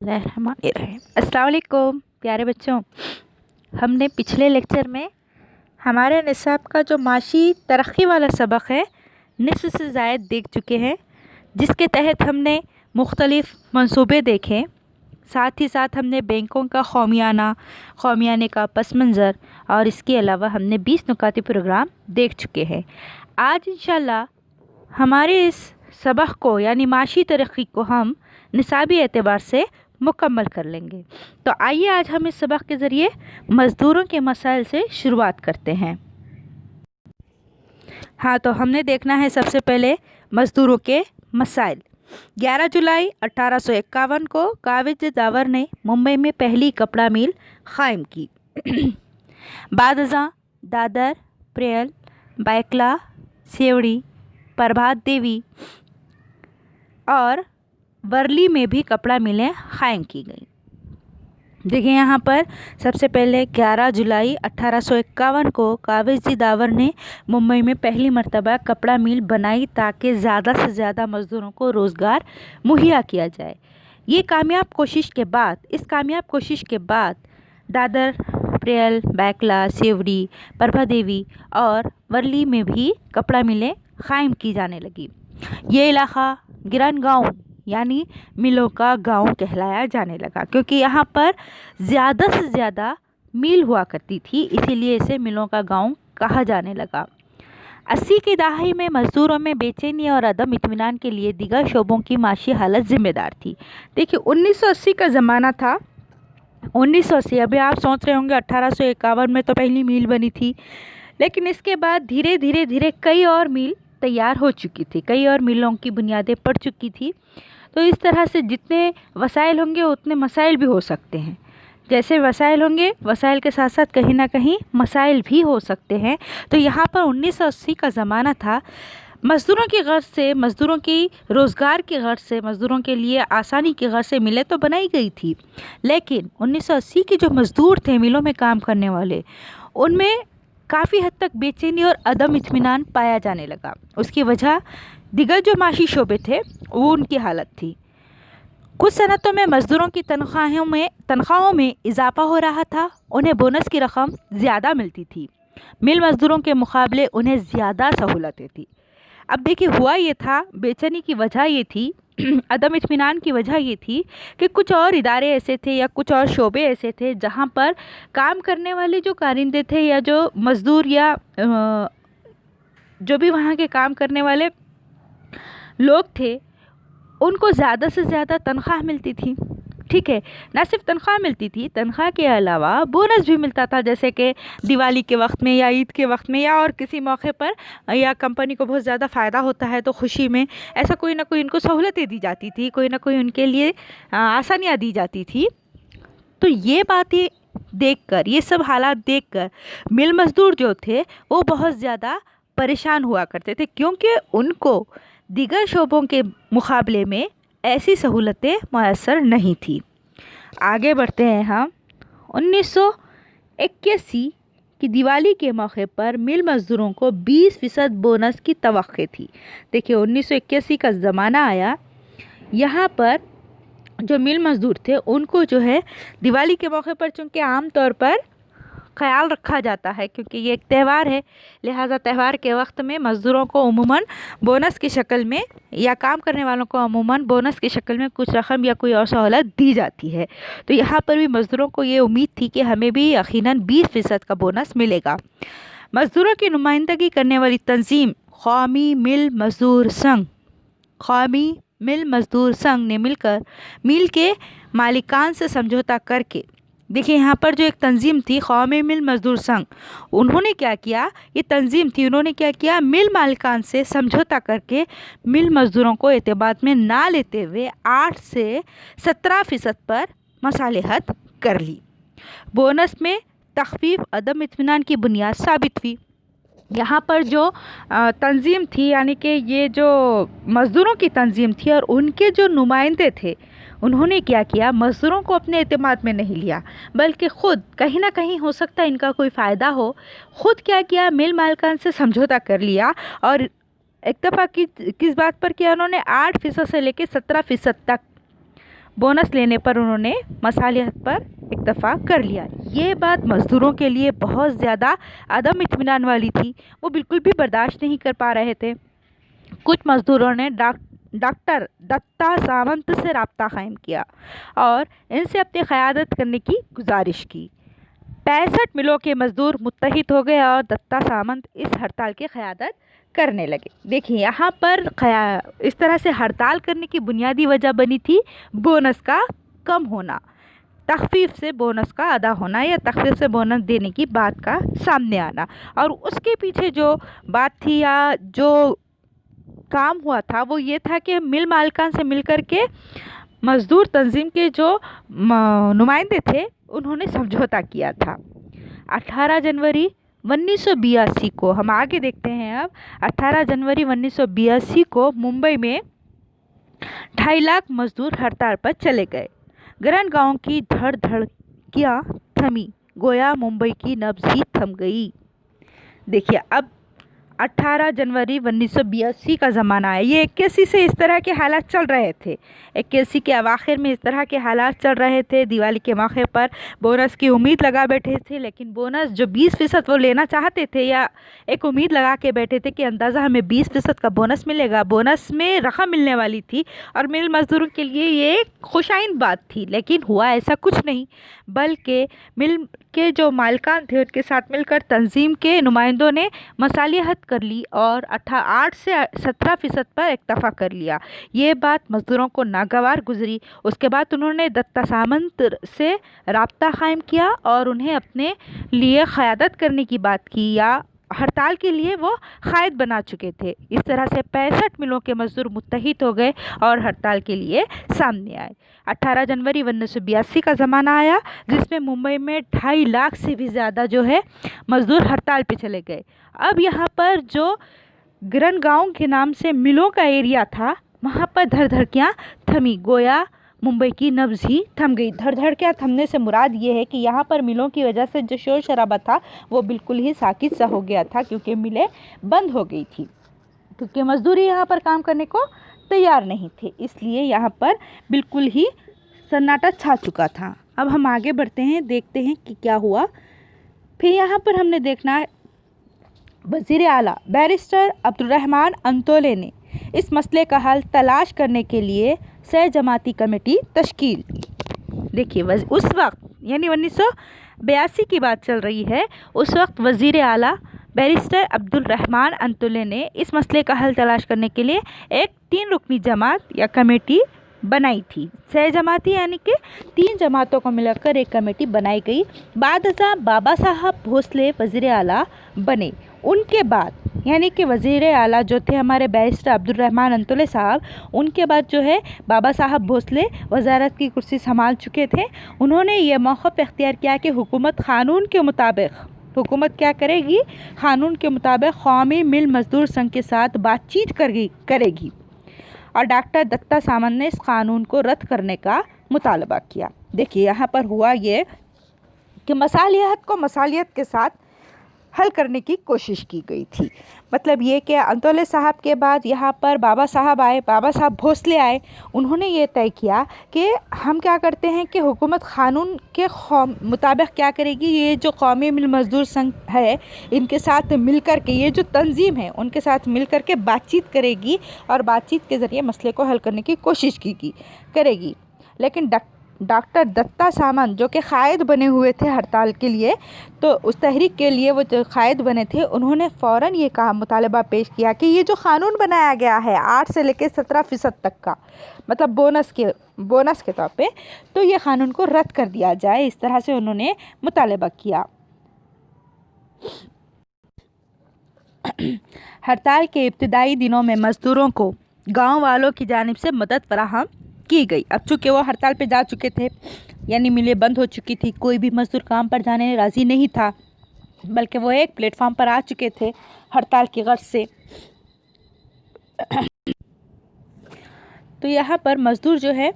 अस्सलाम वालेकुम प्यारे बच्चों। हमने पिछले लेक्चर में हमारे निसाब का जो माशी तरक्की वाला सबक है निस्फ़ से ज़ायद देख चुके हैं, जिसके तहत हमने मुख्तलिफ़ मंसूबे देखे। साथ ही साथ हमने बैंकों का खौमियाने का पस मंज़र और इसके अलावा हमने 20 नुकाती प्रोग्राम देख चुके हैं। आज इंशाल्लाह हमारे इस सबक को यानी माशी तरक्की को हम निसाबी एतबार से मुकम्मल कर लेंगे। तो आइए आज हम इस सबक के ज़रिए मज़दूरों के मसाइल से शुरुआत करते हैं। हाँ, तो हमने देखना है सबसे पहले मज़दूरों के मसाइल। 11 जुलाई 1851 को काविज दावर ने मुंबई में पहली कपड़ा मिल कायम की। बाद अज़ां दादर, प्रेयल, बैकला, सेवड़ी, प्रभात देवी और वर्ली में भी कपड़ा मिलें कायम की गई। देखिए यहाँ पर सबसे पहले 11 जुलाई 1851 को काविज दावर ने मुंबई में पहली मर्तबा कपड़ा मिल बनाई ताकि ज़्यादा से ज़्यादा मज़दूरों को रोज़गार मुहैया किया जाए। इस कामयाब कोशिश के बाद दादर, प्रेयल, बैकला, सेवड़ी, प्रभा देवी और वर्ली में भी कपड़ा मिलें कायम की जाने लगी। ये इलाका गिरन गाँव यानी मिलों का गांव कहलाया जाने लगा, क्योंकि यहाँ पर ज़्यादा से ज़्यादा मिल हुआ करती थी, इसीलिए इसे मिलों का गांव कहा जाने लगा। 80 की दहाई में मज़दूरों में बेचैनी और अदम इत्मीनान के लिए दीगर शोबों की माशी हालत ज़िम्मेदार थी। देखिए 1980 का ज़माना था। 1980, अभी आप सोच रहे होंगे 1851 में तो पहली मिल बनी थी, लेकिन इसके बाद धीरे धीरे कई और मिल तैयार हो चुकी थी, कई और मिलों की बुनियादें पड़ चुकी थी। तो इस तरह से जितने वसाइल होंगे उतने मसाइल भी हो सकते हैं। जैसे वसाइल होंगे, वसाइल के साथ साथ कहीं ना कहीं मसाइल भी हो सकते हैं। तो यहाँ पर 1980 का ज़माना था। मज़दूरों की गर्ज से, मज़दूरों की रोज़गार की गर्ज से, मज़दूरों के लिए आसानी की गर्ज से मिलें तो बनाई गई थी, लेकिन 1980 के जो मज़दूर थे मिलों में काम करने वाले, उनमें काफ़ी हद तक बेचैनी और अदम इत्मीनान पाया जाने लगा। उसकी वजह दिगर जो माशी शोबे थे वो उनकी हालत थी। कुछ सनतों में मज़दूरों की तनख्वाहों में इजाफा हो रहा था, उन्हें बोनस की रकम ज़्यादा मिलती थी, मिल मज़दूरों के मुकाबले उन्हें ज़्यादा सहूलतें थी। अब देखिए हुआ ये था, बेचैनी की वजह ये थी, अदम इत्मीनान की वजह ये थी कि कुछ और इदारे ऐसे थे या कुछ और शोबे ऐसे थे जहाँ पर काम करने वाले जो कारिंदे थे या जो मज़दूर या जो भी वहाँ के काम करने वाले लोग थे, उनको ज़्यादा से ज़्यादा तनख्वाह मिलती थी। ठीक है, ना सिर्फ तनख्वाह मिलती थी, तनख्वाह के अलावा बोनस भी मिलता था, जैसे कि दिवाली के वक्त में या ईद के वक्त में या और किसी मौके पर, या कंपनी को बहुत ज़्यादा फ़ायदा होता है तो खुशी में ऐसा कोई ना कोई इनको सहूलतें दी जाती थी, कोई ना कोई उनके लिए आसानियाँ दी जाती थी। तो ये बातें देखकर, ये सब हालात देखकर मिल मज़दूर जो थे वो बहुत ज़्यादा परेशान हुआ करते थे, क्योंकि उनको दीगर शोबों के मुकाबले में ऐसी सहूलतें मैसर नहीं थी। आगे बढ़ते हैं हम। 1981 की दिवाली के मौके पर मिल मज़दूरों को 20% बोनस की तवक्को थी। देखिए 1981 का ज़माना आया, यहाँ पर जो मिल मज़दूर थे उनको जो है दिवाली के मौके पर, चूँकि आम तौर पर ख्याल रखा जाता है क्योंकि ये एक त्यौहार है, लिहाजा त्यौहार के वक्त में मज़दूरों को अमूमन बोनस की शक्ल में या काम करने वालों को अमूमन बोनस की शक्ल में कुछ रकम या कोई और सहूलत दी जाती है। तो यहाँ पर भी मज़दूरों को ये उम्मीद थी कि हमें भी यकीनन 20% का बोनस मिलेगा। मज़दूरों की नुमाइंदगी करने वाली तंजीम कौमी मिल मज़दूर संघ ने मिलकर मिल के मालिकान से समझौता करके, देखिए यहाँ पर जो एक तंजीम थी कौमी मिल मज़दूर संघ, उन्होंने क्या किया, ये तंजीम थी, उन्होंने क्या किया, मिल मालिकान से समझौता करके मिल मज़दूरों को एतबार में ना लेते हुए 8 से 17% पर मसालेहत कर ली। बोनस में तखफीफ अदम इत्मीनान की बुनियाद साबित हुई। यहाँ पर जो तंजीम थी, यानी कि ये जो मज़दूरों की तंजीम थी और उनके जो नुमाइंदे थे, उन्होंने क्या किया, मज़दूरों को अपने एतमाद में नहीं लिया, बल्कि ख़ुद कहीं ना कहीं हो सकता है इनका कोई फ़ायदा हो, ख़ुद क्या किया, मिल मालिकान से समझौता कर लिया और एक दफ़ा किस बात पर किया उन्होंने, 8% से लेकर 17% तक बोनस लेने पर उन्होंने मसालियत पर इत्तफाक कर लिया। ये बात मज़दूरों के लिए बहुत ज़्यादा अदम इत्मीनान वाली थी, वो बिल्कुल भी बर्दाश्त नहीं कर पा रहे थे। कुछ मज़दूरों ने डॉक्टर दत्ता सामंत से रब्ता कायम किया और इनसे अपनी क़यादत करने की गुजारिश की। 65 मिलों के मज़दूर मुत्तहिद हो गए और दत्ता सामंत इस हड़ताल की क़यादत करने लगे। देखिए यहाँ पर इस तरह से हड़ताल करने की बुनियादी वजह बनी थी बोनस का कम होना, तखफीफ से बोनस का अदा होना या तखफीफ से बोनस देने की बात का सामने आना। और उसके पीछे जो बात थी या जो काम हुआ था वो ये था कि मिल मालिकान से मिल कर के मज़दूर तंजीम के जो नुमाइंदे थे उन्होंने समझौता किया था। 18 जनवरी 1982 को हम आगे देखते हैं। अब 18 जनवरी 1982 को मुंबई में 2.5 लाख मज़दूर हड़ताल पर चले गए। गरन गांव की धड़ धड़कियाँ थमी, गोया मुंबई की नब्ज़ ही थम गई। देखिए अब 18 जनवरी 1982 का ज़माना है। ये 81 से इस तरह के हालात चल रहे थे। 81 के अवाखिर में इस तरह के हालात चल रहे थे। दिवाली के मौके पर बोनस की उम्मीद लगा बैठे थे, लेकिन बोनस जो 20% वो लेना चाहते थे या एक उम्मीद लगा के बैठे थे कि अंदाज़ा हमें 20% का बोनस मिलेगा। बोनस में रकम मिलने वाली थी और मिल मज़दूरों के लिए ये एक खुशाइन बात थी, लेकिन हुआ ऐसा कुछ नहीं, बल्कि मिल के जो मालिकान थे उनके साथ मिलकर तंजीम के नुमाइंदों ने मसालिहत कर ली और 8 से 17% पर इत्तफाक कर लिया। ये बात मज़दूरों को नागवार गुजरी। उसके बाद उन्होंने दत्ता सामंत से राब्ता कायम किया और उन्हें अपने लिए क़यादत करने की बात की या हड़ताल के लिए वो कायद बना चुके थे। इस तरह से 65 मिलों के मज़दूर मुत्तहिद हो गए और हड़ताल के लिए सामने आए। 18 जनवरी 1982 का ज़माना आया जिसमें मुंबई में 2.5 लाख से भी ज़्यादा जो है मज़दूर हड़ताल पे चले गए। अब यहाँ पर जो गरन गांव के नाम से मिलों का एरिया था वहाँ पर धड़ धड़कियाँ थमी, गोया मुंबई की नब्ज़ ही थम गई। धड़ धड़कियाँ थमने से मुराद ये है कि यहाँ पर मिलों की वजह से जो शोर शराबा था वो बिल्कुल ही साकित सा हो गया था, क्योंकि मिलें बंद हो गई थी, क्योंकि मज़दूर यहाँ पर काम करने को तैयार नहीं थे, इसलिए यहाँ पर बिल्कुल ही सन्नाटा छा चुका था। अब हम आगे बढ़ते हैं, देखते हैं कि क्या हुआ। फिर यहाँ पर हमने देखना वज़ीर आला बैरिस्टर अब्दुर्रहमान अंतोले ने इस मसले का हल तलाश करने के लिए सह जमाती कमेटी तश्कील। देखिए उस वक्त यानी 1982 की बात चल रही है, उस वक्त वज़ीर आला बैरिस्टर अब्दुर्रहमान अंतोले ने इस मसले का हल तलाश करने के लिए एक 3 रुकनी जमात या कमेटी बनाई थी। सह जमाती यानी कि 3 जमातों को मिलाकर एक कमेटी बनाई गई। बादशाह बाबा साहब भोसले वज़ीर आला बने। उनके बाद यानी कि वज़ीर आला जो थे हमारे बैरिस्टर अब्दुर्रहमान अंतोले साहब, उनके बाद जो है बाबा साहब भोसले वज़ारत की कुर्सी संभाल चुके थे। उन्होंने ये मौक़िफ़ इख्तियार किया कि हुकूमत क़ानून के मुताबिक हुकूमत क्या करेगी, क़ानून के मुताबिक कौमी मिल मज़दूर संघ के साथ बातचीत करेगी और डॉक्टर दत्ता सामंत ने इस कानून को रद्द करने का मुतालबा किया। देखिए यहाँ पर हुआ ये कि मसालियत को मसालियत के साथ हल करने की कोशिश की गई थी। मतलब ये कि अंतोले साहब के बाद यहाँ पर बाबा साहब आए, बाबा साहब भोसले आए। उन्होंने ये तय किया कि हम क्या करते हैं कि हुकूमत क़ानून के मुताबिक क्या करेगी, ये जो कौमी मिल मज़दूर संघ है इनके साथ मिल कर के, ये जो तंजीम है उनके साथ मिल कर के बातचीत करेगी और बातचीत के ज़रिए मसले को हल करने की कोशिश करेगी। लेकिन डॉक्टर दत्ता सामंत जो कि कायद बने हुए थे हड़ताल के लिए, तो उस तहरीक के लिए वो जो कायद बने थे उन्होंने फ़ौरन ये कहा, मुतालबा पेश किया कि ये जो क़ानून बनाया गया है 8 से लेकर 17% तक का, मतलब बोनस के तौर पे, तो ये क़ानून को रद्द कर दिया जाए। इस तरह से उन्होंने मुतालबा किया। हड़ताल के इब्तिदाई दिनों में मज़दूरों को गाँव वालों की जानिब से मदद फराहम की गई। अब चूँकि वो हड़ताल पे जा चुके थे यानी मिलें बंद हो चुकी थी, कोई भी मज़दूर काम पर जाने राज़ी नहीं था, बल्कि वो एक प्लेटफॉर्म पर आ चुके थे हड़ताल की गर्ज से। तो यहाँ पर मज़दूर जो है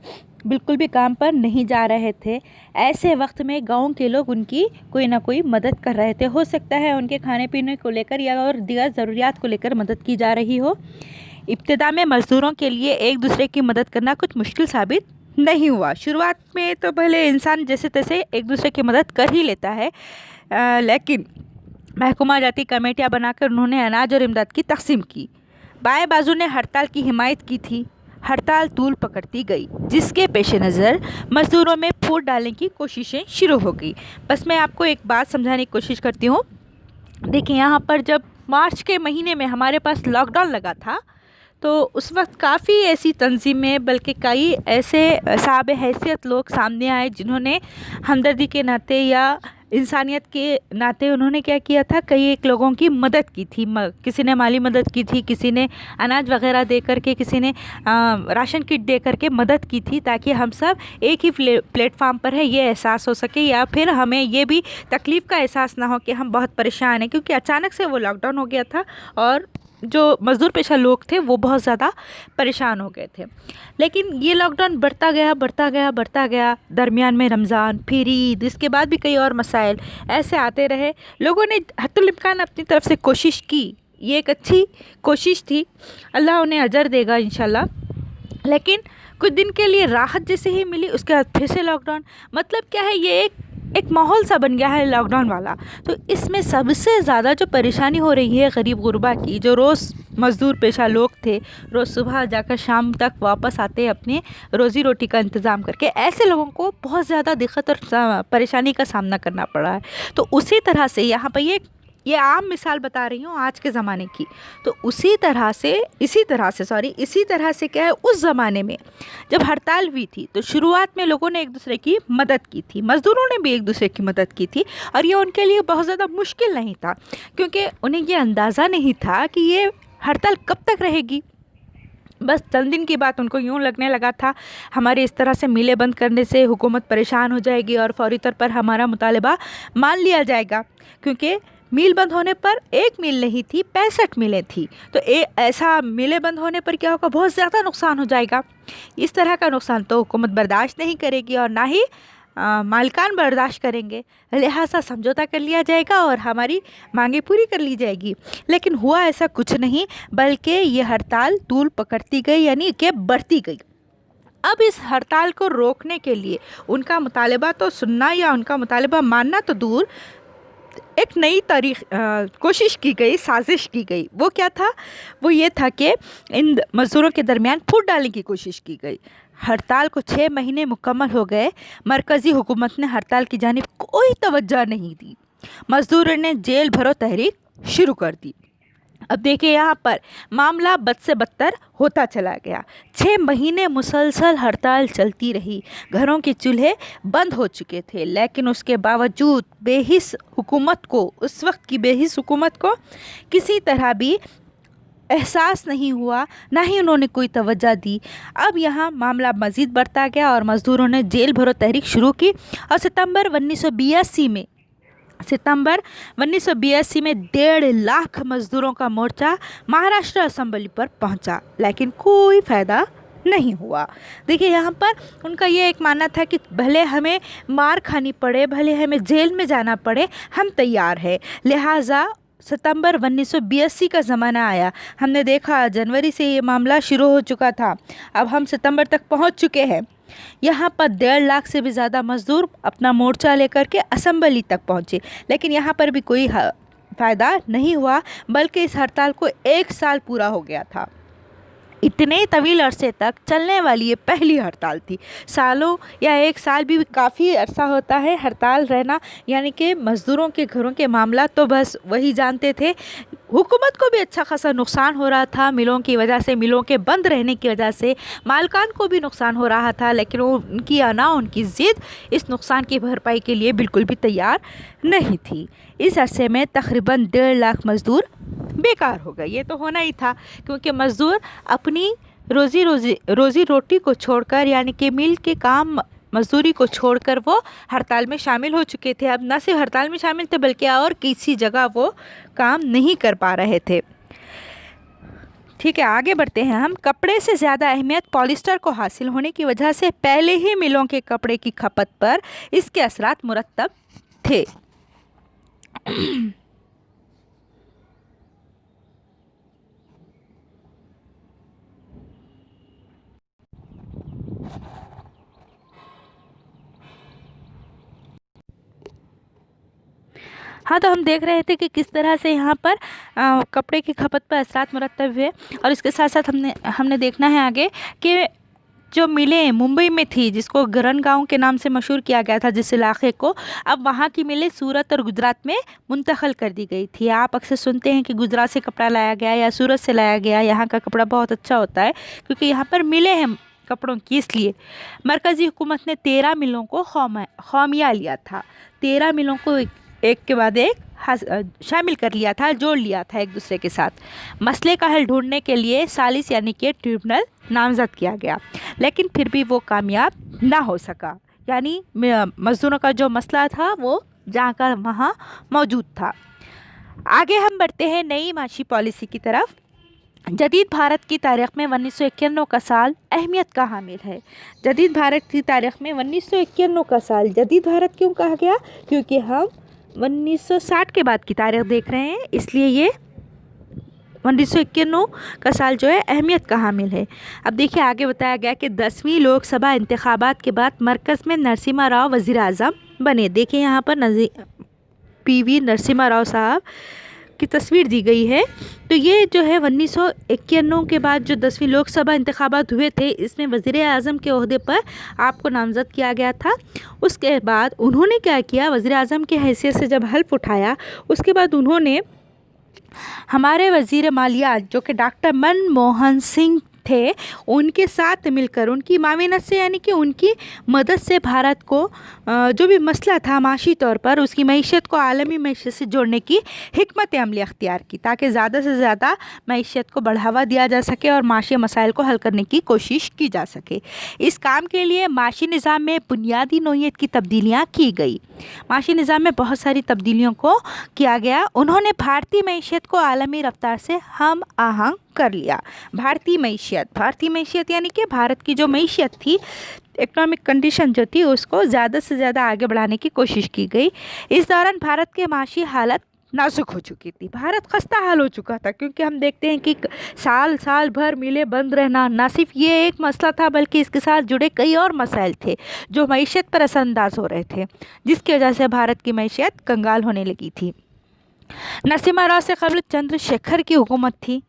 बिल्कुल भी काम पर नहीं जा रहे थे। ऐसे वक्त में गांव के लोग उनकी कोई ना कोई मदद कर रहे थे। हो सकता है उनके खाने पीने को लेकर या और दीगर ज़रूरियात को लेकर मदद की जा रही हो। इब्तिदा में मज़दूरों के लिए एक दूसरे की मदद करना कुछ मुश्किल साबित नहीं हुआ। शुरुआत में तो भले इंसान जैसे तैसे एक दूसरे की मदद कर ही लेता है, लेकिन महकुमा जाती कमेटियां बनाकर उन्होंने अनाज और इमदाद की तकसीम की। बाएं बाजू ने हड़ताल की हिमायत की थी। हड़ताल तूल पकड़ती गई, जिसके पेश नज़र मजदूरों में फूट डालने की कोशिशें शुरू हो गई। बस मैं आपको एक बात समझाने की कोशिश करती हूँ। देखिए, यहाँ पर जब मार्च के महीने में हमारे पास लॉकडाउन लगा था, तो उस वक्त काफ़ी ऐसी तंजीमें, बल्कि कई ऐसे साहब हैसियत लोग सामने आए जिन्होंने हमदर्दी के नाते या इंसानियत के नाते उन्होंने क्या किया था, कई एक लोगों की मदद की थी। किसी ने माली मदद की थी, किसी ने अनाज वगैरह दे करके, किसी ने राशन किट दे करके मदद की थी, ताकि हम सब एक ही प्लेटफार्म पर है ये एहसास हो सके, या फिर हमें ये भी तकलीफ़ का एहसास ना हो कि हम बहुत परेशान हैं, क्योंकि अचानक से वो लॉकडाउन हो गया था और जो मज़दूर पेशा लोग थे वो बहुत ज़्यादा परेशान हो गए थे। लेकिन ये लॉकडाउन बढ़ता गया, बढ़ता गया, बढ़ता गया। दरमियान में रमज़ान, फिर ईद, इसके बाद भी कई और मसाइल ऐसे आते रहे। लोगों ने हत्तुल इम्कान अपनी तरफ से कोशिश की। ये एक अच्छी कोशिश थी, अल्लाह उन्हें अजर देगा इंशाल्लाह। लेकिन कुछ दिन के लिए राहत जैसे ही मिली, उसके बाद फिर से लॉकडाउन। मतलब क्या है, ये एक माहौल सा बन गया है लॉकडाउन वाला। तो इसमें सबसे ज़्यादा जो परेशानी हो रही है गरीब गुरबा की, जो रोज़ मज़दूर पेशा लोग थे, रोज़ सुबह जाकर शाम तक वापस आते अपने रोज़ी रोटी का इंतज़ाम करके, ऐसे लोगों को बहुत ज़्यादा दिक्कत और परेशानी का सामना करना पड़ा है। तो उसी तरह से यहाँ पर ये आम मिसाल बता रही हूँ आज के ज़माने की। तो इसी तरह से क्या है, उस ज़माने में जब हड़ताल हुई थी तो शुरुआत में लोगों ने एक दूसरे की मदद की थी, मज़दूरों ने भी एक दूसरे की मदद की थी, और ये उनके लिए बहुत ज़्यादा मुश्किल नहीं था, क्योंकि उन्हें ये अंदाज़ा नहीं था कि ये हड़ताल कब तक रहेगी। बस चंद दिन की बात उनको यूँ लगने लगा था, हमारे इस तरह से मिलें बंद करने से हुकूमत परेशान हो जाएगी और फौरी तौर पर हमारा मुतालबा मान लिया जाएगा, क्योंकि मील बंद होने पर एक मील नहीं थी, 65 मिलें थी। तो ऐसा मिलें बंद होने पर क्या होगा, बहुत ज़्यादा नुकसान हो जाएगा। इस तरह का नुकसान तो हुकूमत बर्दाश्त नहीं करेगी और ना ही मालिकान बर्दाश्त करेंगे। लिहाजा समझौता कर लिया जाएगा और हमारी मांगे पूरी कर ली जाएगी। लेकिन हुआ ऐसा कुछ नहीं, बल्कि ये हड़ताल तूल पकड़ती गई, यानी कि बढ़ती गई। अब इस हड़ताल को रोकने के लिए उनका मुतालबा तो सुनना या उनका मुतालबा मानना तो दूर, एक नई कोशिश की गई, साजिश की गई। वो क्या था, वो ये था कि इन मज़दूरों के दरमियान फूट डालने की कोशिश की गई। हड़ताल को 6 महीने मुकम्मल हो गए, मरकज़ी हुकूमत ने हड़ताल की जानिब कोई तवज्जो नहीं दी। मज़दूरों ने जेल भरो तहरीक शुरू कर दी। अब देखिए, यहाँ पर मामला बद से बदतर होता चला गया। 6 महीने मुसलसल हड़ताल चलती रही। घरों के चूल्हे बंद हो चुके थे, लेकिन उसके बावजूद उस वक्त की बेहिस हुकूमत को किसी तरह भी एहसास नहीं हुआ, ना ही उन्होंने कोई तवज्जो दी। अब यहाँ मामला मज़ीद बढ़ता गया और मज़दूरों ने जेल भरो तहरीक शुरू की, और सितंबर 1982 में 1.5 लाख मज़दूरों का मोर्चा महाराष्ट्र असेंबली पर पहुंचा, लेकिन कोई फ़ायदा नहीं हुआ। देखिए, यहाँ पर उनका ये एक मानना था कि भले हमें मार खानी पड़े, भले हमें जेल में जाना पड़े, हम तैयार हैं। लिहाजा सितंबर 1982 का ज़माना आया। हमने देखा जनवरी से ये मामला शुरू हो चुका था, अब हम सितंबर तक पहुँच चुके हैं। यहाँ पर 1.5 लाख से भी ज़्यादा मज़दूर अपना मोर्चा लेकर के असेंबली तक पहुँचे, लेकिन यहाँ पर भी कोई फ़ायदा नहीं हुआ, बल्कि इस हड़ताल को 1 साल पूरा हो गया था। इतने तवील अरसे तक चलने वाली ये पहली हड़ताल थी। सालों या 1 साल भी काफ़ी अरसा होता है हड़ताल रहना, यानी कि मज़दूरों के घरों के मामला तो बस वही जानते थे। हुकूमत को भी अच्छा खासा नुकसान हो रहा था मिलों की वजह से, मिलों के बंद रहने की वजह से मालकान को भी नुकसान हो रहा था, लेकिन वो उनकी ज़िद इस नुकसान की भरपाई के लिए बिल्कुल भी तैयार नहीं थी। इस अरसे में तकरीबन 1.5 लाख मज़दूर बेकार हो गए। ये तो होना ही था, क्योंकि मज़दूर अपनी रोज़ी रोटी को छोड़कर, यानी कि मिल के काम मज़दूरी को छोड़कर वो हड़ताल में शामिल हो चुके थे। अब न सिर्फ हड़ताल में शामिल थे, बल्कि और किसी जगह वो काम नहीं कर पा रहे थे। ठीक है, आगे बढ़ते हैं हम। कपड़े से ज़्यादा अहमियत पॉलिस्टर को हासिल होने की वजह से पहले ही मिलों के कपड़े की खपत पर इसके असरात मुरतब थे। हाँ, तो हम देख रहे थे कि किस तरह से यहाँ पर कपड़े की खपत पर असरात मुरतब हुए, और इसके साथ साथ हमने देखना है आगे कि जो मिलें मुंबई में थी, जिसको गरन गांव के नाम से मशहूर किया गया था जिस इलाके को, अब वहाँ की मिलें सूरत और गुजरात में मुंतकिल कर दी गई थी। आप अक्सर सुनते हैं कि गुजरात से कपड़ा लाया गया या सूरत से लाया गया, यहाँ का कपड़ा बहुत अच्छा होता है क्योंकि यहाँ पर मिलें हैं कपड़ों की। इसलिए मरकज़ी हुकूमत ने 13 मिलों को खौमिया लिया था। 13 मिलों को एक के बाद एक शामिल कर लिया था, जोड़ लिया था एक दूसरे के साथ। मसले का हल ढूंढने के लिए सालिस यानी कि ट्रिब्यूनल नामज़द किया गया, लेकिन फिर भी वो कामयाब ना हो सका। यानी मज़दूरों का जो मसला था वो जहाँ का वहाँ मौजूद था। आगे हम बढ़ते हैं नई माशी पॉलिसी की तरफ। जदीद भारत की तारीख़ में 1991 का साल अहमियत का हामिल है। जदीद भारत की तारीख़ में 1991 का साल जदीद भारत क्यों कहा गया? क्योंकि हम 1960 के बाद की तारीख़ देख रहे हैं, इसलिए ये 1991 का साल जो है अहमियत का हामिल है। अब देखिए आगे बताया गया कि 10वीं लोकसभा इंतखाबात के बाद मरकज़ में नरसिम्हा राव वज़ीर आज़म बने। देखिए यहाँ पर PV नरसिम्हा राव साहब की तस्वीर दी गई है। तो ये जो है 1991 के बाद जो 10वीं लोकसभा इंतखाबात हुए थे, इसमें वज़ीर आज़म के ओहदे पर आपको नामज़द किया गया था। उसके बाद उन्होंने क्या किया, वज़ीर आज़म की हैसियत से जब हल्फ उठाया, उसके बाद उन्होंने हमारे वज़ीर मालियात जो कि डॉक्टर मनमोहन सिंह थे, उनके साथ मिलकर उनकी माविनत से यानी कि उनकी मदद से भारत को जो भी मसला था माशी तौर पर, उसकी मईशत को आलमी मईशत से जोड़ने की हिकमत अमली अख्तियार की, ताकि ज़्यादा से ज़्यादा मईशत को बढ़ावा दिया जा सके और माशी मसाइल को हल करने की कोशिश की जा सके। इस काम के लिए माशी निज़ाम में बुनियादी नौइयत की तब्दीलियाँ की गई। माशी निज़ाम में बहुत सारी तब्दीलियों को किया गया। उन्होंने भारतीय मईशत को आलमी रफ्तार से हम आहंग कर लिया। भारतीय मईशत यानी कि भारत की जो मईशत थी, इकोनॉमिक कंडीशन जो थी, उसको ज़्यादा से ज़्यादा आगे बढ़ाने की कोशिश की गई। इस दौरान भारत के माशी हालत नाजुक हो चुकी थी। भारत खस्ता हाल हो चुका था, क्योंकि हम देखते हैं कि साल भर मिलें बंद रहना, ना सिर्फ ये एक मसला था बल्कि इसके साथ जुड़े कई और मसाइल थे जो मईशत पर असरअंदाज हो रहे थे, जिसकी वजह से भारत की मईशत कंगाल होने लगी थी। नरसिम्हा राव से कबल चंद्रशेखर की हुकूमत थी।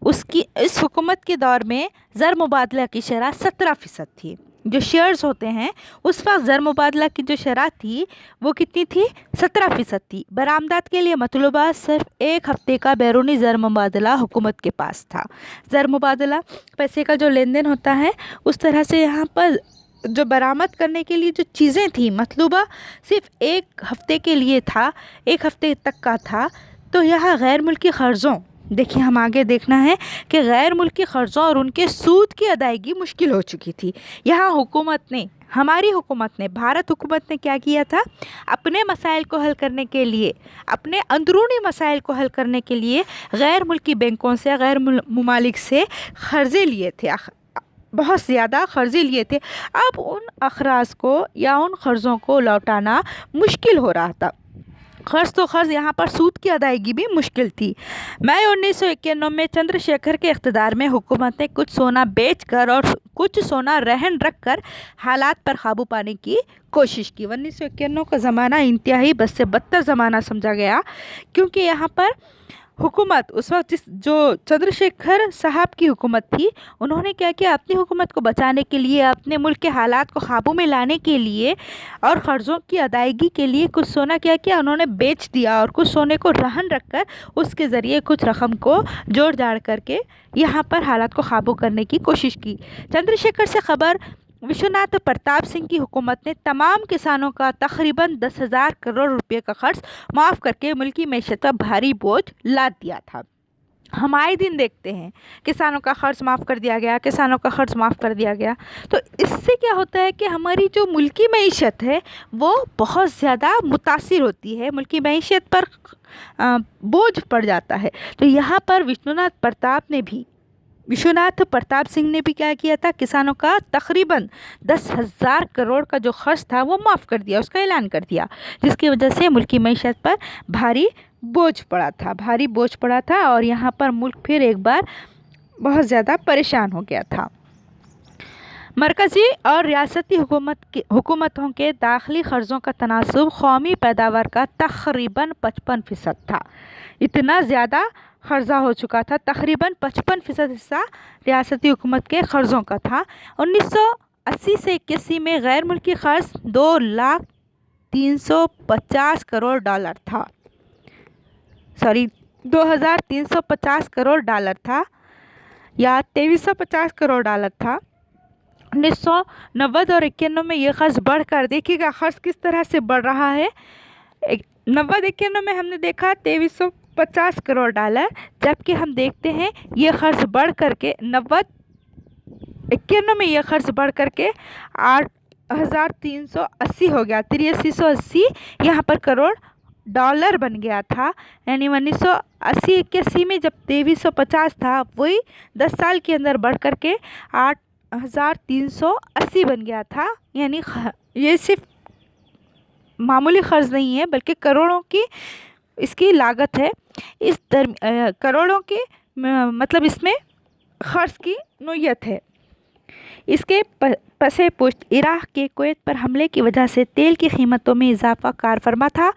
उसकी इस हुकूमत के दौर में ज़र मुबादला की शरह 17% थी। जो शेयर्स होते हैं, उस वक्त ज़र मुबादला की जो शरह थी वो कितनी थी? 17% थी। बरामदात के लिए मतलूबा सिर्फ 1 हफ्ते का बैरूनी ज़र मुबादला हुकूमत के पास था। ज़र मुबादला पैसे का जो लेन देन होता है, उस तरह से यहाँ पर जो बरामद करने के लिए जो चीज़ें थी, मतलूबा सिर्फ 1 हफ्ते के लिए था, 1 हफ्ते तक का था। तो यहाँ गैर मुल्की क़र्ज़ों, देखिए हम आगे देखना है कि गैर मुल्की क़र्ज़ों और उनके सूद की अदायगी मुश्किल हो चुकी थी। यहाँ हुकूमत ने, हमारी हुकूमत ने, भारत हुकूमत ने क्या किया था? अपने मसाइल को हल करने के लिए, अपने अंदरूनी मसाइल को हल करने के लिए गैर मुल्की बैंकों से, गैर मुमालिक से क़र्ज़े लिए थे, बहुत ज़्यादा क़र्ज़े लिए थे। अब उन अखराज को या उन क़र्ज़ों को लौटाना मुश्किल हो रहा था। क़र्ज़ तो क़र्ज़, यहाँ पर सूद की अदायगी भी मुश्किल थी। मई 1991 में चंद्रशेखर के इक़्तिदार में हुकूमत ने कुछ सोना बेचकर और कुछ सोना रहन रख कर हालात पर काबू पाने की कोशिश की। 1991 का ज़माना इंतहाई बद से बदतर ज़माना समझा गया, क्योंकि यहाँ पर हुकूमत उस वक्त जो चंद्रशेखर साहब की हुकूमत थी, उन्होंने क्या किया? अपनी हुकूमत को बचाने के लिए, अपने मुल्क के हालात को काबू में लाने के लिए और क़र्ज़ों की अदायगी के लिए कुछ सोना क्या किया? उन्होंने बेच दिया और कुछ सोने को रहन रख कर उसके ज़रिए कुछ रकम को जोड़ जाड़ करके यहाँ पर हालात को काबू करने की कोशिश की। चंद्रशेखर से खबर विश्वनाथ प्रताप सिंह की हुकूमत ने तमाम किसानों का तकरीबन 10,000 करोड़ रुपए का क़र्ज़ माफ़ करके मुल्की मैशत पर भारी बोझ लाद दिया था। हम आए दिन देखते हैं किसानों का क़र्ज़ माफ़ कर दिया गया, किसानों का क़र्ज़ माफ़ कर दिया गया। तो इससे क्या होता है कि हमारी जो मुल्की मैशत है वो बहुत ज़्यादा मुतासिर होती है, मुल्की मैशत पर बोझ पड़ जाता है। तो यहाँ पर विश्वनाथ प्रताप सिंह ने भी क्या किया था? किसानों का तकरीबन 10,000 करोड़ का जो ख़र्च था वो माफ़ कर दिया, उसका ऐलान कर दिया, जिसकी वजह से मुल्की मैशत पर भारी बोझ पड़ा था और यहाँ पर मुल्क फिर एक बार बहुत ज़्यादा परेशान हो गया था। مرکزی اور ریاستی حکومتوں کے داخلی خرچوں کا تناسب قومی پیداوار کا تقریباً 55% تھا۔ اتنا زیادہ خرچہ ہو چکا تھا، تقریباً 55% حصہ ریاستی حکومت کے خرچوں کا تھا۔ 1980 سے 81 میں غیر ملکی خرچ $2,350 کروڑ تھا، 2,350 کروڑ تھا یا $2,350 کروڑ تھا۔ 1990 اور 91 میں یہ خرچ بڑھ کر، دیکھیے گا خرچ کس طرح سے بڑھ رہا ہے۔ 90-91 میں ہم نے دیکھا $2,350 کروڑ، جبکہ ہم دیکھتے ہیں یہ خرچ بڑھ کر کے 91 میں یہ خرچ بڑھ کر کے 8,380 ہو گیا، 8,380 یہاں پر کروڑ ڈالر بن گیا تھا۔ یعنی 1980-81 میں جب 2,350 تھا، وہی 10 سال کے اندر بڑھ کر کے 8,380 بن گیا تھا۔ یعنی یہ صرف معمولی خرچ نہیں ہے بلکہ کروڑوں کی اس کی لاگت ہے، کروڑوں کی مطلب اس میں خرچ کی نوعیت ہے۔ اس کے پس پشت عراق کے کویت پر حملے کی وجہ سے تیل کی قیمتوں میں اضافہ کار فرما تھا۔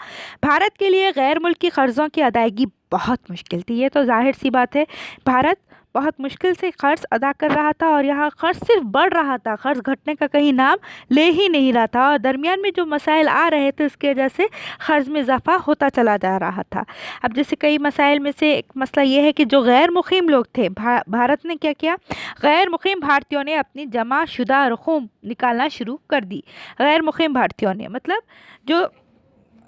بھارت کے لیے غیر ملکی قرضوں کی ادائیگی بہت مشکل تھی، یہ تو ظاہر سی بات ہے۔ بھارت بہت مشکل سے قرض ادا کر رہا تھا اور یہاں قرض صرف بڑھ رہا تھا، قرض گھٹنے کا کہیں نام لے ہی نہیں رہا تھا، اور درمیان میں جو مسائل آ رہے تھے اس کی وجہ سے قرض میں اضافہ ہوتا چلا جا رہا تھا۔ اب جیسے کئی مسائل میں سے ایک مسئلہ یہ ہے کہ جو غیر مقیم لوگ تھے، بھارت نے کیا کیا، غیر مقیم بھارتیوں نے اپنی جمع شدہ رقوم نکالنا شروع کر دی۔ غیر مقیم بھارتیوں نے مطلب جو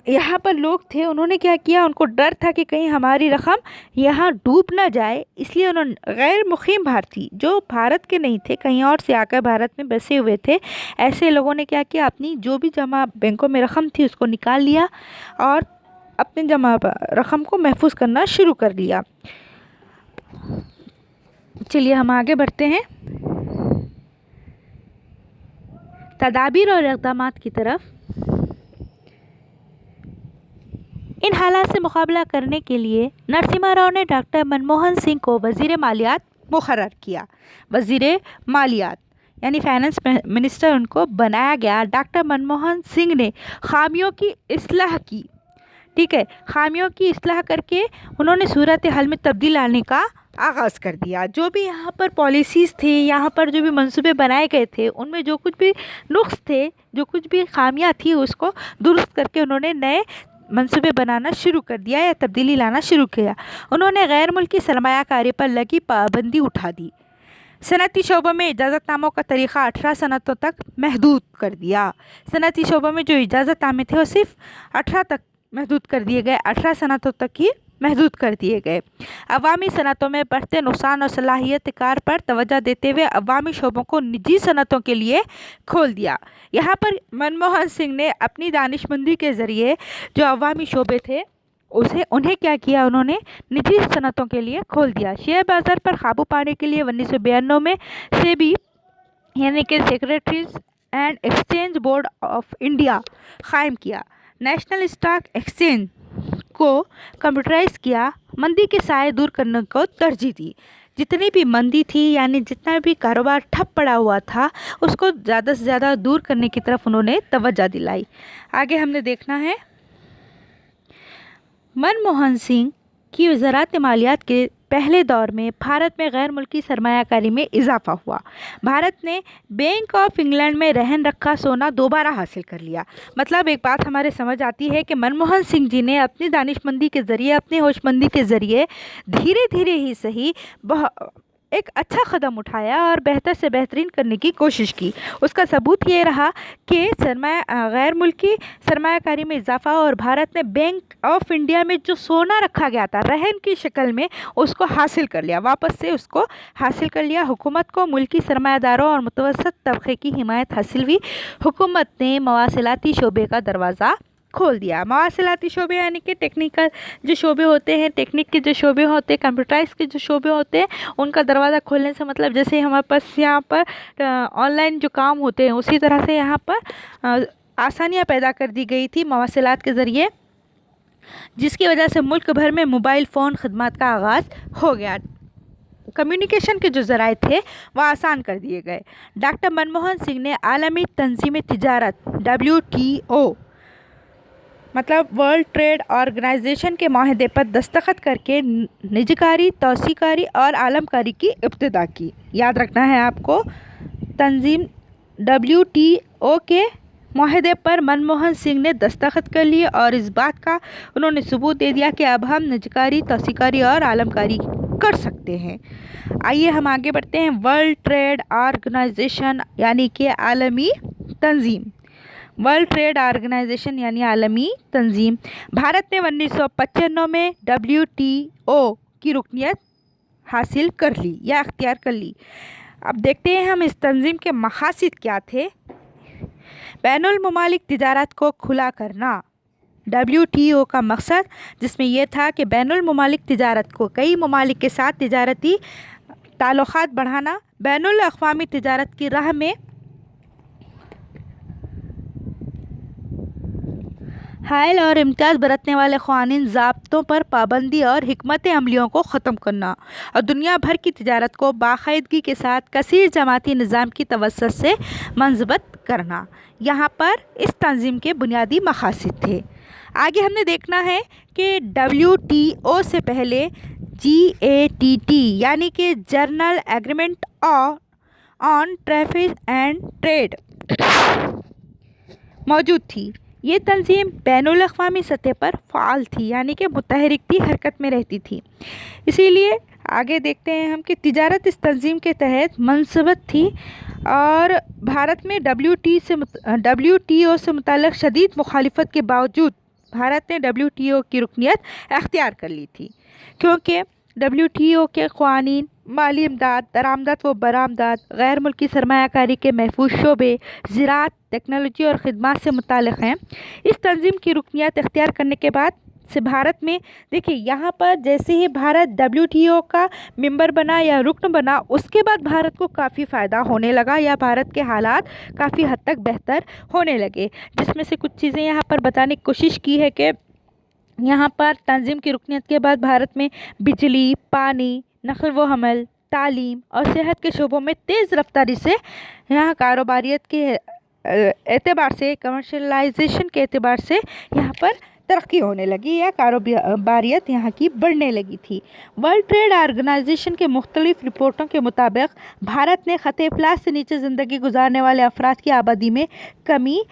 یہاں پر لوگ تھے، انہوں نے کیا کیا، ان کو ڈر تھا کہ کہیں ہماری رقم یہاں ڈوب نہ جائے، اس لیے انہوں نے غیر مقیم بھارتی جو بھارت کے نہیں تھے، کہیں اور سے آ کر بھارت میں بسے ہوئے تھے، ایسے لوگوں نے کیا کیا، اپنی جو بھی جمع بینکوں میں رقم تھی اس کو نکال لیا اور اپنے جمع رقم کو محفوظ کرنا شروع کر لیا۔ چلیے ہم آگے بڑھتے ہیں تدابیر اور اقدامات کی طرف۔ ان حالات سے مقابلہ کرنے کے لیے نرسمہا راؤ نے ڈاکٹر منموہن سنگھ کو وزیر مالیات مقرر کیا۔ وزیر مالیات یعنی فائنانس منسٹر ان کو بنایا گیا۔ ڈاکٹر منموہن سنگھ نے خامیوں کی اصلاح کی، ٹھیک ہے، خامیوں کی اصلاح کر کے انہوں نے صورتحال میں تبدیلی لانے کا آغاز کر دیا۔ جو بھی یہاں پر پالیسیز تھے، یہاں پر جو بھی منصوبے بنائے گئے تھے، ان میں جو کچھ بھی نقص تھے، جو کچھ بھی خامیاں تھیں، اس کو درست کر کے انہوں نے نئے منصوبے بنانا شروع کر دیا یا تبدیلی لانا شروع کیا۔ انہوں نے غیر ملکی سرمایہ کاری پر لگی پابندی اٹھا دی۔ صنعتی شعبوں میں اجازت ناموں کا طریقہ 18 صنعتوں تک محدود کر دیا۔ صنعتی شعبوں میں جو اجازت نامے تھے وہ صرف 18 تک محدود کر دیے گئے، 18 صنعتوں تک ہی محدود کر دیے گئے۔ عوامی صنعتوں میں بڑھتے نقصان اور صلاحیت کار پر توجہ دیتے ہوئے عوامی شعبوں کو نجی صنعتوں کے لیے کھول دیا۔ یہاں پر منموہن سنگھ نے اپنی دانش مندی کے ذریعے جو عوامی شعبے تھے انہیں کیا کیا، انہوں نے نجی صنعتوں کے لیے کھول دیا۔ شیئر بازار پر قابو پانے کے لیے 1992 میں سیبی یعنی کہ secretaries and exchange board of India قائم کیا۔ نیشنل اسٹاک ایکسچینج کو کمپیوٹرائز کیا۔ مندی کے سائے دور کرنے کو ترجیح دی۔ جتنی بھی مندی تھی یعنی جتنا بھی کاروبار ٹھپ پڑا ہوا تھا اس کو زیادہ سے زیادہ دور کرنے کی طرف انہوں نے توجہ دلائی۔ آگے ہم نے دیکھنا ہے منموہن سنگھ کی وزارت مالیات کے پہلے دور میں بھارت میں غیر ملکی سرمایہ کاری میں اضافہ ہوا۔ بھارت نے بینک آف انگلینڈ میں رہن رکھا سونا دوبارہ حاصل کر لیا۔ مطلب ایک بات ہمارے سمجھ آتی ہے کہ منموہن سنگھ جی نے اپنی دانش مندی کے ذریعے، اپنی ہوش مندی کے ذریعے دھیرے دھیرے ہی صحیح ایک اچھا قدم اٹھایا اور بہتر سے بہترین کرنے کی کوشش کی۔ اس کا ثبوت یہ رہا کہ غیر ملکی سرمایہ کاری میں اضافہ اور بھارت نے بینک آف انڈیا میں جو سونا رکھا گیا تھا رہن کی شکل میں اس کو حاصل کر لیا، واپس سے اس کو حاصل کر لیا۔ حکومت کو ملکی سرمایہ داروں اور متوسط طبقے کی حمایت حاصل ہوئی۔ حکومت نے مواصلاتی شعبے کا دروازہ کھول دیا۔ مواصلاتی شعبے یعنی کہ ٹیکنیکل جو شعبے ہوتے ہیں، ٹیکنیک کے جو شعبے ہوتے ہیں، کمپیوٹرائز کے جو شعبے ہوتے ہیں، ان کا دروازہ کھولنے سے مطلب جیسے ہمارے پاس یہاں پر آن لائن جو کام ہوتے ہیں اسی طرح سے یہاں پر آسانیاں پیدا کر دی گئی تھی مواصلات کے ذریعے، جس کی وجہ سے ملک بھر میں موبائل فون خدمات کا آغاز ہو گیا۔ कम्युनिकेशन के जो ज़राए थे वह आसान कर दिए गए। डॉक्टर मनमोहन सिंह ने आलमी तंजीम तिजारत WTO मतलब वर्ल्ड ट्रेड ऑर्गेनाइजेशन के माहदे पर दस्तखत करके निजकारी, तौसीकारी और आलमकारी की इब्तिदा की। याद रखना है आपको, तंजीम WTO के माहदे पर मनमोहन सिंह ने दस्तखत कर लिए और इस बात का उन्होंने सबूत दे दिया कि अब हम निजकारी, तौसीकारी और आलमकारी कर सकते हैं। आइए हम आगे बढ़ते हैं। वर्ल्ड ट्रेड ऑर्गेनाइजेशन यानी कि आलमी तंजीम। वर्ल्ड ट्रेड ऑर्गेनाइजेशन यानी आलमी तंजीम। भारत ने 1995 में WTO की रुकनियत हासिल कर ली या अख्तियार कर ली। अब देखते हैं हम इस तंजीम के मकासद क्या थे। बैनुल ममालिक तिजारत को खुला करना, WTO का मकसद जिसमें यह था कि बैनुल ममालिक तिजारत को, कई ममालिक के साथ तिजारती ताल्लुकात बढ़ाना, बैनुल अक़वामी तिजारत की राह में हायल और इम्तियाज़ बरतने वाले क़वानीन, ज़ाब्तों पर पाबंदी और हिकमत अमलियों को ख़त्म करना और दुनिया भर की तिजारत को बाकायदगी के साथ कसीर जमाती निज़ाम की तवस्सुत से मंज़बत करना। यहाँ पर इस तंजीम के बुनियादी मकासद थे। आगे हमने देखना है कि WTO से पहले GATT यानी कि journal agreement on traffic and trade मौजूद थी। ये तंजीम बैनुल अक़वामी सतह पर फ़ाल थी यानी कि मुतहरिक थी, हरकत में रहती थी। इसीलिए आगे देखते हैं हम कि तिजारत इस तंजीम के तहत मनसूबत थी और भारत में WTO से मुतल्लिक़ शदीद मुखालिफत के बावजूद भारत ने WTO की रुकनियत अख्तियार कर ली थी, क्योंकि WTO के क़वानीन माली इमदाद, दरामदात व बरामदात, गैर मुल्की सरमायाकारी के महफूज शोबे, ज़राअत, टेक्नोलॉजी और ख़िदमत से मुताल्लिक़ हैं। इस तंजीम की रुकनियत अख्तियार करने के बाद से भारत में देखिए, यहाँ पर जैसे ही भारत WTO का मेंबर बना या रुकन बना, उसके बाद भारत को काफ़ी फ़ायदा होने लगा या भारत के हालात काफ़ी हद तक बेहतर होने लगे। जिसमें से कुछ चीज़ें यहाँ पर बताने की कोशिश की है कि यहाँ पर तंजीम की रुकनियत के बाद भारत में बिजली, पानी, नक़ल व हमल, तालीम और सेहत के शोबों में तेज़ रफ्तारी से यहाँ कारोबारियत के एतबार से, कमर्शलाइजेशन के एतबार से यहाँ पर तरक्की होने लगी या कारोबारियत यहाँ की बढ़ने लगी थी। वर्ल्ड ट्रेड ऑर्गेनाइजेशन के मुख्तलिफ रिपोर्टों के मुताबिक भारत ने ख़त इफ़लास से नीचे ज़िंदगी गुजारने वाले अफराद की आबादी में कमी,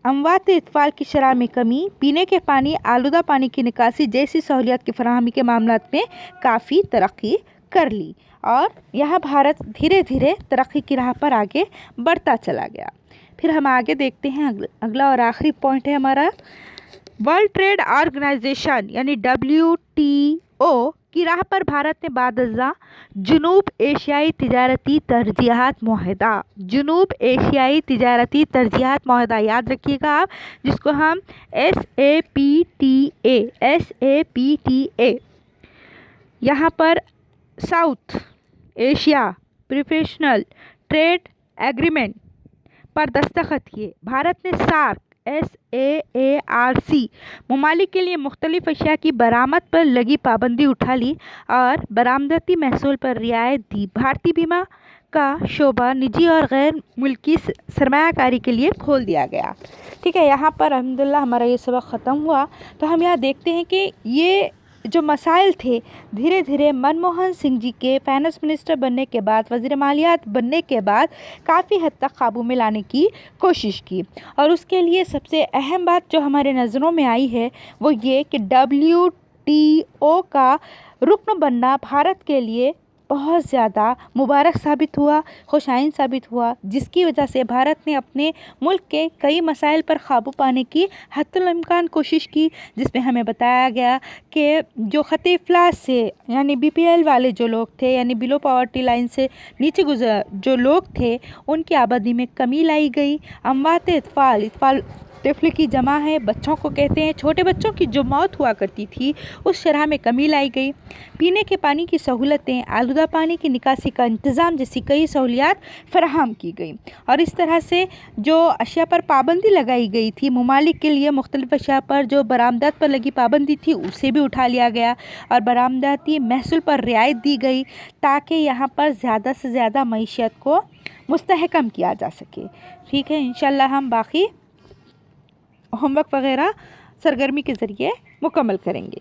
अमवात इत्फाल की शरह में कमी, पीने के पानी, आलूदा पानी की निकासी जैसी सहूलियत की फराहमी के मामलात में काफ़ी तरक्की कर ली और यहाँ भारत धीरे धीरे तरक्की की राह पर आगे बढ़ता चला गया। फिर हम आगे देखते हैं, अगला और आखिरी पॉइंट है हमारा वर्ल्ड ट्रेड ऑर्गेनाइजेशन यानी WTO की राह पर भारत ने बाद जनूब एशियाई तिजारती तरजीहात माहिदा, जनूब एशियाई तिजारती तरजीहात माहिदा याद रखिएगा आप, जिसको हम SAPTA यहाँ पर south Asia professional trade agreement पर दस्तखत किए। भारत ने SAARC ममालिक के लिए मुख्तलिफ अशिया की बरामद पर लगी पाबंदी उठा ली और बरामदती महसूल पर रियायत दी। भारतीय बीमा का शोबा निजी और गैर मुल्की सरमायाकारी के लिए खोल दिया गया। ठीक है, यहाँ पर अल्हम्दुलिल्लाह हमारा ये सबक ख़त्म हुआ। तो हम यहाँ देखते हैं कि ये जो मसाइल थे धीरे धीरे मनमोहन सिंह जी के फाइनेंस मिनिस्टर बनने के बाद, वज़ीर मालियात बनने के बाद काफ़ी हद तक काबू में लाने की कोशिश की। और उसके लिए सबसे अहम बात जो हमारे नज़रों में आई है वो ये कि WTO का रुकन बनना भारत के लिए बहुत ज़्यादा मुबारक साबित हुआ, खुशाइन साबित हुआ, जिसकी वजह से भारत ने अपने मुल्क के कई मसाइल पर काबू पाने की हद्दुल इम्कान कोशिश की, जिसमें हमें बताया गया कि जो ख़त इफ़लास से यानी BPL वाले जो लोग थे यानी बिलो पॉवर्टी लाइन से नीचे जो लोग थे उनकी आबादी में कमी लाई गई। अमवात इत्फाल طفل کی جمع ہے بچوں کو کہتے ہیں۔ چھوٹے بچوں کی جو موت ہوا کرتی تھی اس شرح میں کمی لائی گئی۔ پینے کے پانی کی سہولتیں، آلودہ پانی کی نکاسی کا انتظام جیسی کئی سہولیات فراہم کی گئیں، اور اس طرح سے جو اشیاء پر پابندی لگائی گئی تھی ممالک کے لیے، مختلف اشیاء پر جو برآمدات پر لگی پابندی تھی اسے بھی اٹھا لیا گیا اور برآمداتی محصول پر رعایت دی گئی تاکہ یہاں پر زیادہ سے زیادہ معیشت کو مستحکم کیا جا سکے۔ ٹھیک ہے، انشاءاللہ ہم باقی ہوم ورک وغیرہ سرگرمی کے ذریعے مکمل کریں گے۔